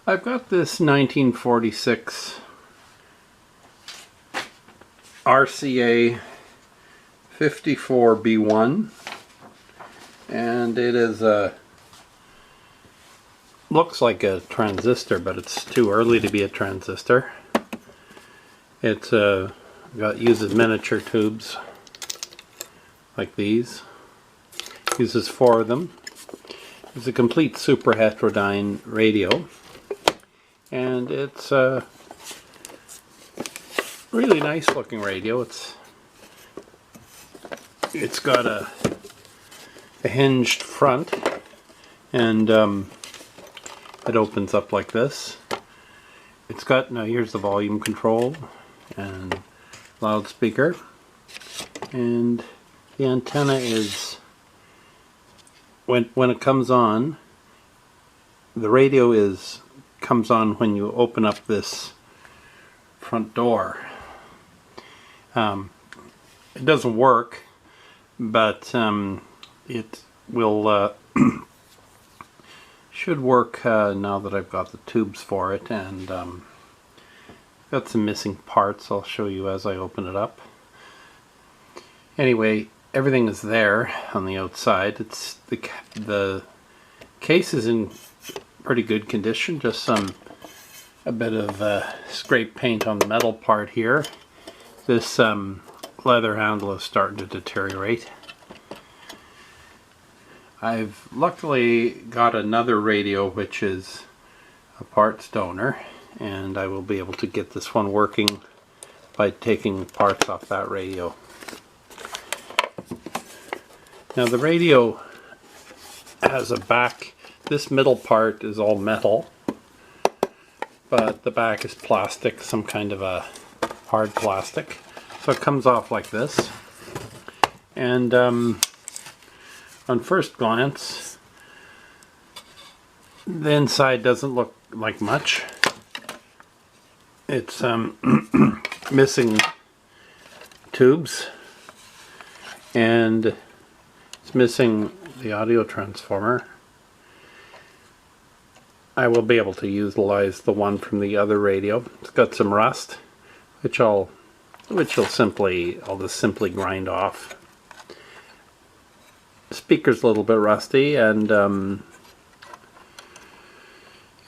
I've got this 1946 RCA 54B1, and it is looks like a transistor, but it's too early to be a transistor. It's uses miniature tubes like these. Uses 4 of them. It's a complete super heterodyne radio, and it's a really nice looking radio. It's got a hinged front, and it opens up like this. It's got, now here's the volume control and loudspeaker, and the antenna is, when it comes on, the radio comes on when you open up this front door. It doesn't work, but it will should work now that I've got the tubes for it, and got some missing parts I'll show you as I open it up. Anyway, everything is there on the outside. It's the case is in pretty good condition, just a bit of scrape paint on the metal part here. This leather handle is starting to deteriorate. I've luckily got another radio which is a parts donor, and I will be able to get this one working by taking parts off that radio. Now the radio has a back. This middle part is all metal, but the back is plastic, some kind of a hard plastic. So it comes off like this, and on first glance, the inside doesn't look like much. It's missing tubes, and it's missing the audio transformer. I will be able to utilize the one from the other radio. It's got some rust, which I'll just simply grind off. The speaker's a little bit rusty, and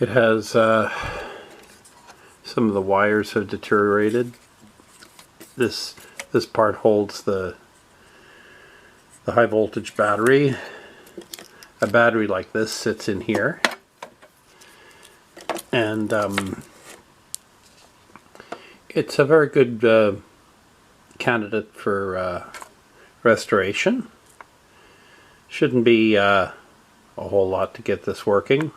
it has some of the wires have deteriorated. This part holds the high voltage battery. A battery like this sits in here, and it's a very good candidate for restoration. Shouldn't be a whole lot to get this working.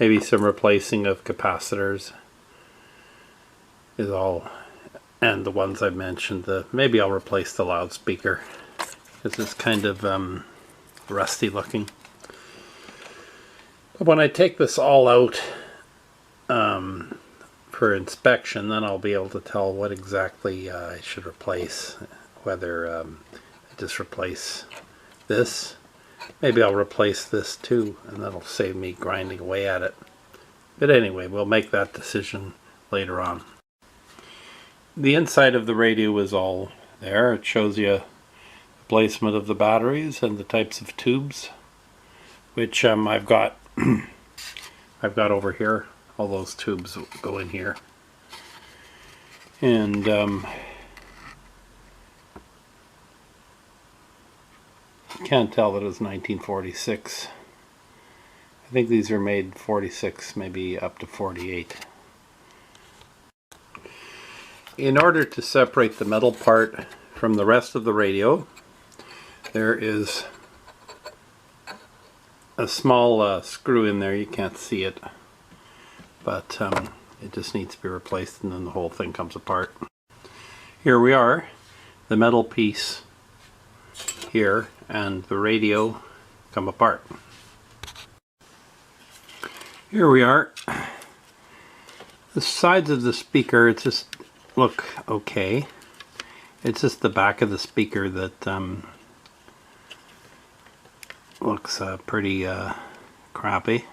Maybe some replacing of capacitors is all, and the ones I've mentioned. Maybe I'll replace the loudspeaker, because it's kind of rusty looking. But when I take this all out for inspection, then I'll be able to tell what exactly I should replace. Whether I just replace this. Maybe I'll replace this too, and that'll save me grinding away at it. But anyway, we'll make that decision later on. The inside of the radio is all there. It shows you the placement of the batteries and the types of tubes, which I've got I've got over here. All those tubes go in here, and can't tell that it was 1946. I think these are made 46, maybe up to 48. In order to separate the metal part from the rest of the radio, there is a small screw in there. You can't see it, but it just needs to be replaced, and then the whole thing comes apart. Here we are, the metal piece here and the radio come apart. Here we are. The sides of the speaker, it just look okay. It's just the back of the speaker that looks pretty crappy.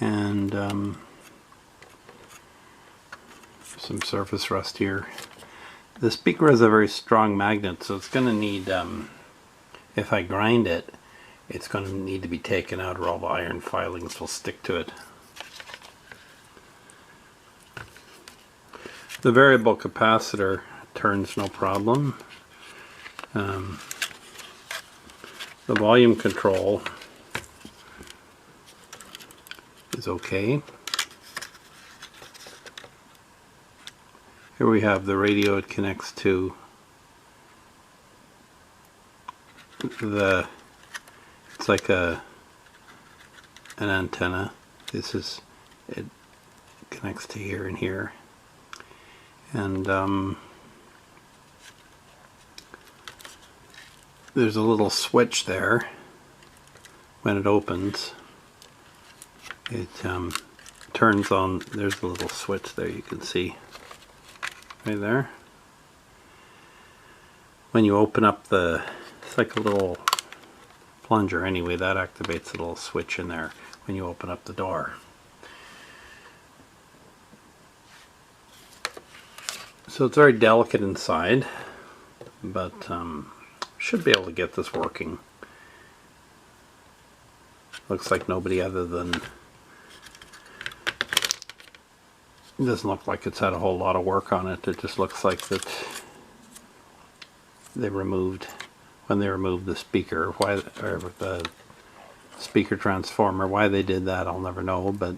and some surface rust here. The speaker has a very strong magnet, so it's going to need, if I grind it, it's going to need to be taken out or all the iron filings will stick to it. The variable capacitor turns no problem. The volume control is okay. Here we have the radio it connects to. It's like an antenna. It connects to here and here. And there's a little switch there. When it opens, it turns on. There's a little switch there, you can see right there. When you open up it's like a little plunger anyway, that activates a little switch in there when you open up the door. So it's very delicate inside, but should be able to get this working. Looks like nobody other than, it doesn't look like it's had a whole lot of work on it. It just looks like that they removed, when they removed the speaker, or the speaker transformer, why they did that I'll never know, but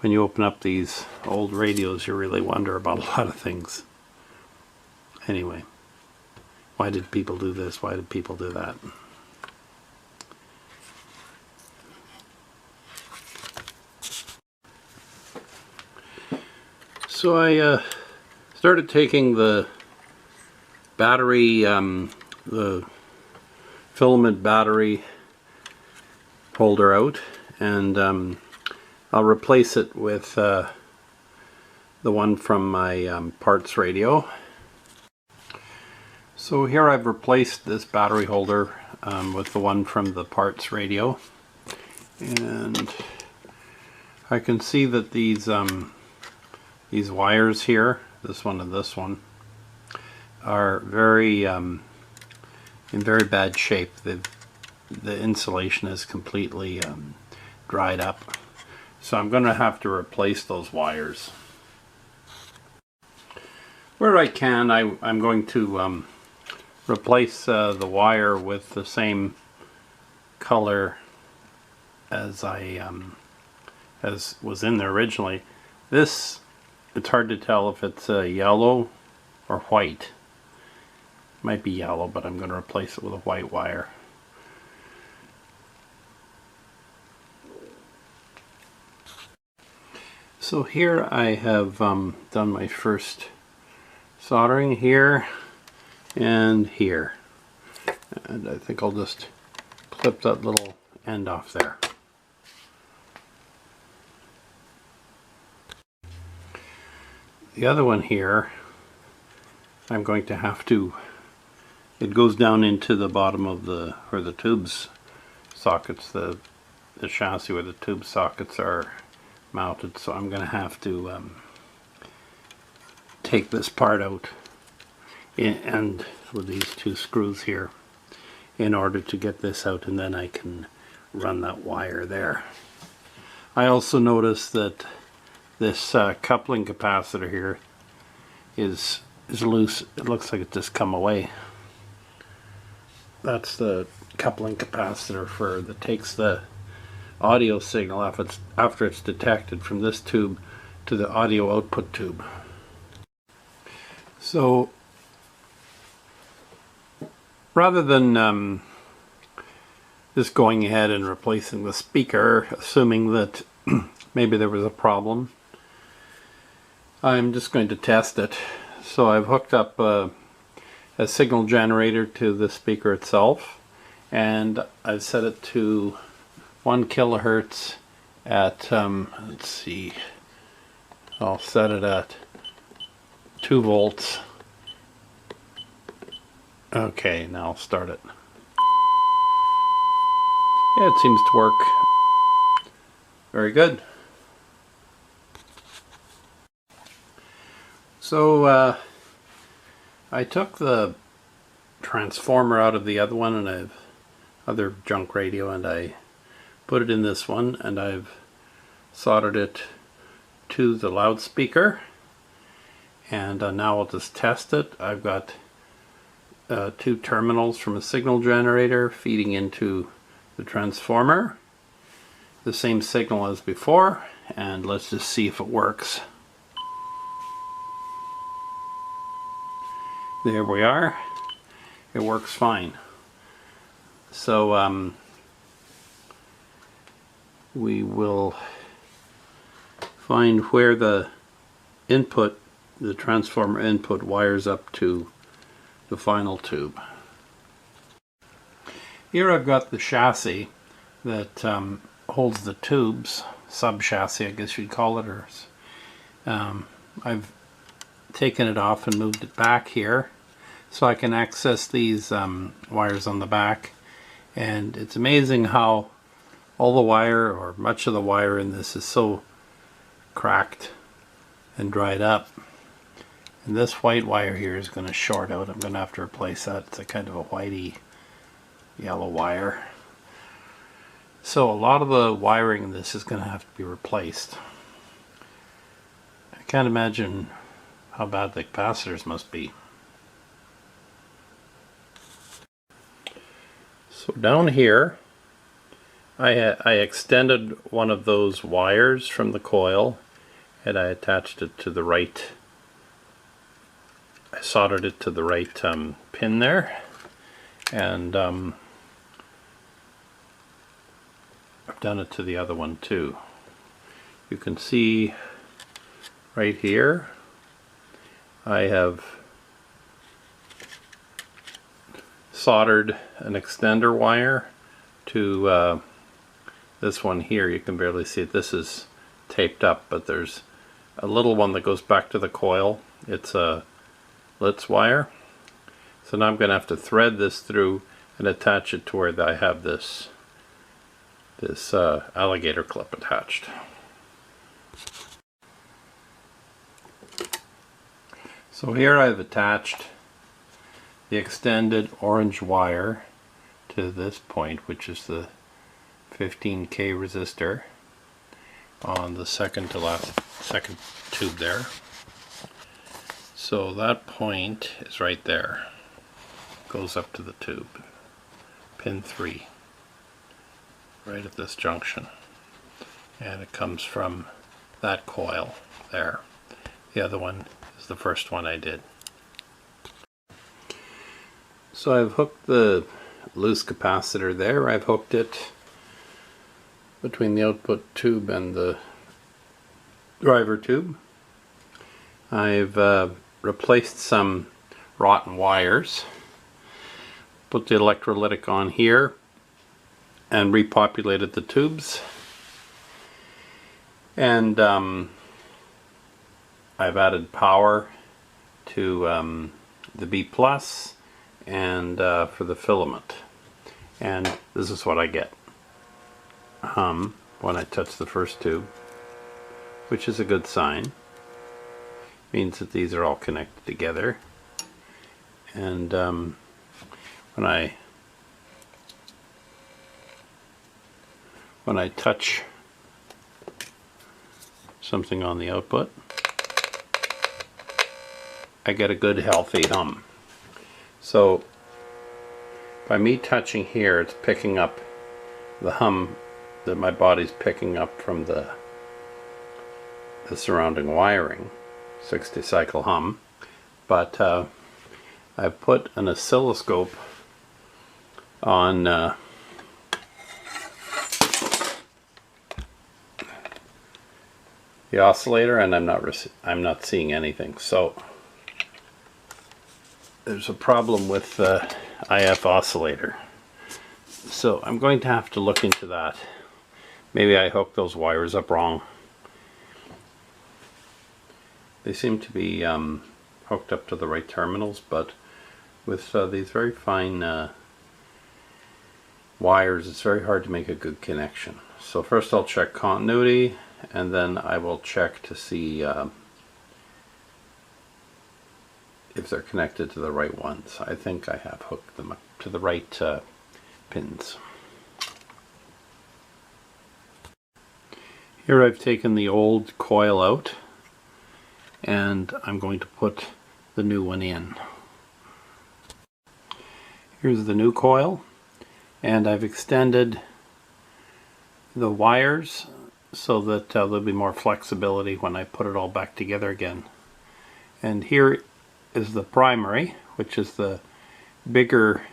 when you open up these old radios you really wonder about a lot of things. Anyway, why did people do this? Why did people do that? So I started taking the battery, the filament battery holder out, and I'll replace it with the one from my parts radio. So here I've replaced this battery holder with the one from the parts radio, and I can see that these wires here, this one and this one, are very in very bad shape. The insulation is completely dried up, so I'm going to have to replace those wires. Where I can, I'm going to replace the wire with the same color as as was in there originally. This, it's hard to tell if it's yellow or white. Might be yellow, but I'm going to replace it with a white wire. So here I have done my first soldering here and here, and I think I'll just clip that little end off there. The other one here, I'm going to have to, it goes down into the bottom of where the tubes sockets, the chassis where the tube sockets are mounted, so I'm going to have to take this part out and with these two screws here in order to get this out, and then I can run that wire there. I also noticed that this coupling capacitor here is loose. It looks like it just come away. That's the coupling capacitor that takes the audio signal after it's detected from this tube to the audio output tube. So rather than just going ahead and replacing the speaker, assuming that maybe there was a problem, I'm just going to test it. So I've hooked up a signal generator to the speaker itself, and I've set it to 1 kilohertz at, let's see, I'll set it at 2 volts. Okay, now I'll start it. Yeah, it seems to work. Very good. So I took the transformer out of the other one, and I've other junk radio, and I put it in this one, and I've soldered it to the loudspeaker, and now I'll just test it. I've got two terminals from a signal generator feeding into the transformer, the same signal as before, and let's just see if it works. There we are. It works fine. So we will find where the input, the transformer input, wires up to the final tube. Here I've got the chassis that holds the tubes, sub-chassis I guess you'd call it, or I've taken it off and moved it back here so I can access these wires on the back. And it's amazing how all the wire, or much of the wire in this, is so cracked and dried up. And this white wire here is going to short out. I'm going to have to replace that. It's a kind of a whitey yellow wire. So a lot of the wiring in this is going to have to be replaced. I can't imagine how bad the capacitors must be. So down here I extended one of those wires from the coil, and I attached it to the right, I soldered it to the right pin there, and I've done it to the other one too. You can see right here I have soldered an extender wire to this one here. You can barely see it. This is taped up, but there's a little one that goes back to the coil. It's a Litz wire. So now I'm going to have to thread this through and attach it to where I have this alligator clip attached. So here I've attached the extended orange wire to this point, which is the 15K resistor on the second tube there. So that point is right there, goes up to the tube, pin 3, right at this junction, and it comes from that coil there. The other one is the first one I did. So I've hooked the loose capacitor there. I've hooked it between the output tube and the driver tube. I've replaced some rotten wires, put the electrolytic on here, and repopulated the tubes. And I've added power to the B plus and for the filament. And this is what I get when I touch the first tube, which is a good sign. Means that these are all connected together. And when I touch something on the output, I get a good healthy hum. So by me touching here, it's picking up the hum that my body's picking up from the surrounding wiring, 60 cycle hum. But I've put an oscilloscope on the oscillator, and I'm not seeing anything. So there's a problem with the IF oscillator. So I'm going to have to look into that. Maybe I hooked those wires up wrong. They seem to be hooked up to the right terminals, but with these very fine wires, it's very hard to make a good connection. So first I'll check continuity, and then I will check to see if they're connected to the right ones. I think I have hooked them up to the right pins. Here I've taken the old coil out, and I'm going to put the new one in. Here's the new coil, and I've extended the wires so that there'll be more flexibility when I put it all back together again. And here is the primary, which is the bigger,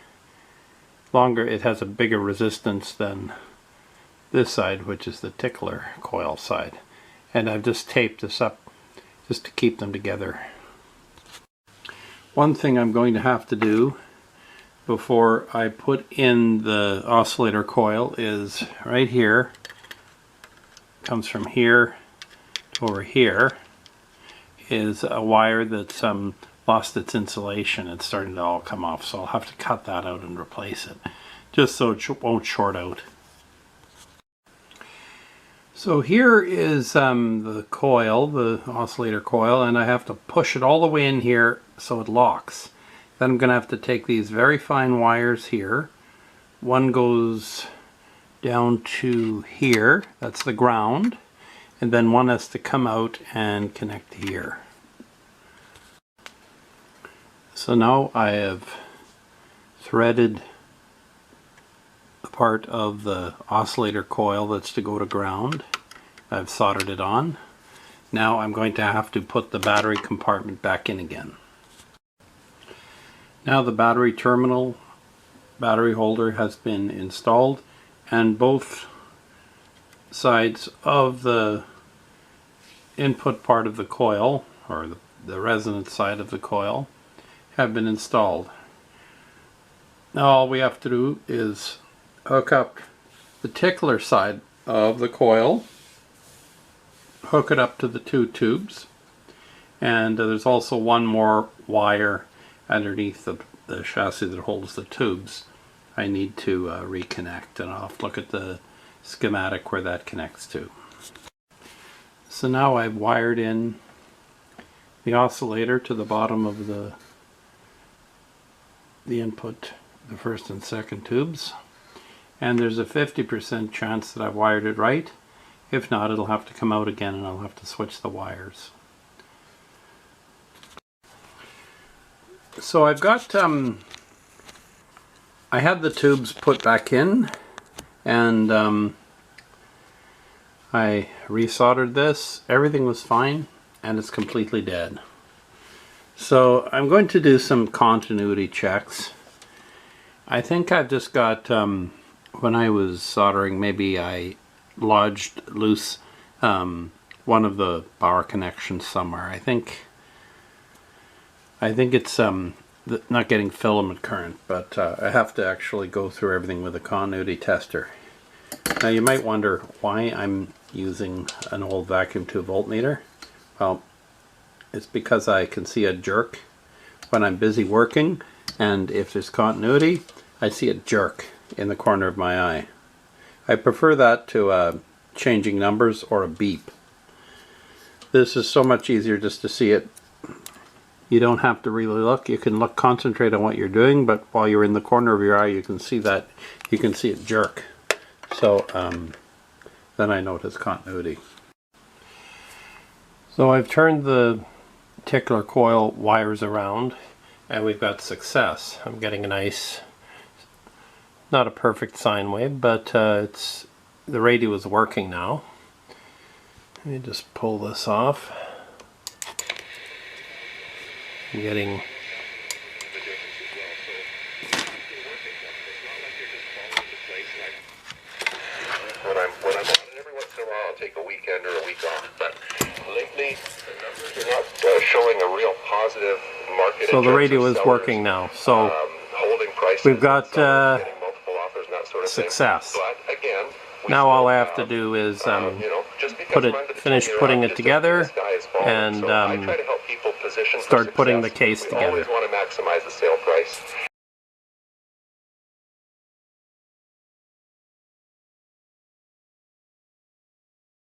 longer, it has a bigger resistance than this side, which is the tickler coil side. And I've just taped this up just to keep them together. One thing I'm going to have to do before I put in the oscillator coil is right here, comes from here to over here, is a wire that's lost its insulation. It's starting to all come off, so I'll have to cut that out and replace it, just so it won't short out. So here is the coil, the oscillator coil, and I have to push it all the way in here so it locks. Then I'm going to have to take these very fine wires here. One goes down to here, that's the ground, and then one has to come out and connect here. So now I have threaded the part of the oscillator coil that's to go to ground. I've soldered it on. Now I'm going to have to put the battery compartment back in again. Now the battery terminal, battery holder has been installed, and both sides of the input part of the coil, or the resonance side of the coil, have been installed. Now all we have to do is hook up the tickler side of the coil, hook it up to the two tubes, and there's also one more wire underneath the chassis that holds the tubes I need to reconnect, and I'll have to look at the schematic where that connects to. So now I've wired in the oscillator to the bottom of the input, the first and second tubes, and there's a 50% chance that I've wired it right. If not, it'll have to come out again and I'll have to switch the wires. So I've got, I had the tubes put back in, and I resoldered this. Everything was fine, and it's completely dead. So I'm going to do some continuity checks. I think I've just got, when I was soldering, maybe I lodged loose one of the power connections somewhere. I think it's not getting filament current, but I have to actually go through everything with a continuity tester. Now you might wonder why I'm using an old vacuum tube voltmeter. Well, it's because I can see a jerk when I'm busy working, and if there's continuity, I see a jerk in the corner of my eye. I prefer that to changing numbers or a beep. This is so much easier just to see it. You don't have to really look. You can concentrate on what you're doing, but while you're in the corner of your eye, you can see that, you can see it jerk. So then I know it has continuity. So I've turned the tickler coil wires around, and we've got success. I'm getting a nice, not a perfect sine wave, but the radio is working now. Let me just pull this off. I'm getting when I'm on it, every once in a while I'll take a weekend or a week off, but lately you're not showing a real positive market. So the radio is working now. So holding prices, we've got multiple offers, that sort of success. But again, now all I have to do is finish putting it together and start putting the case together.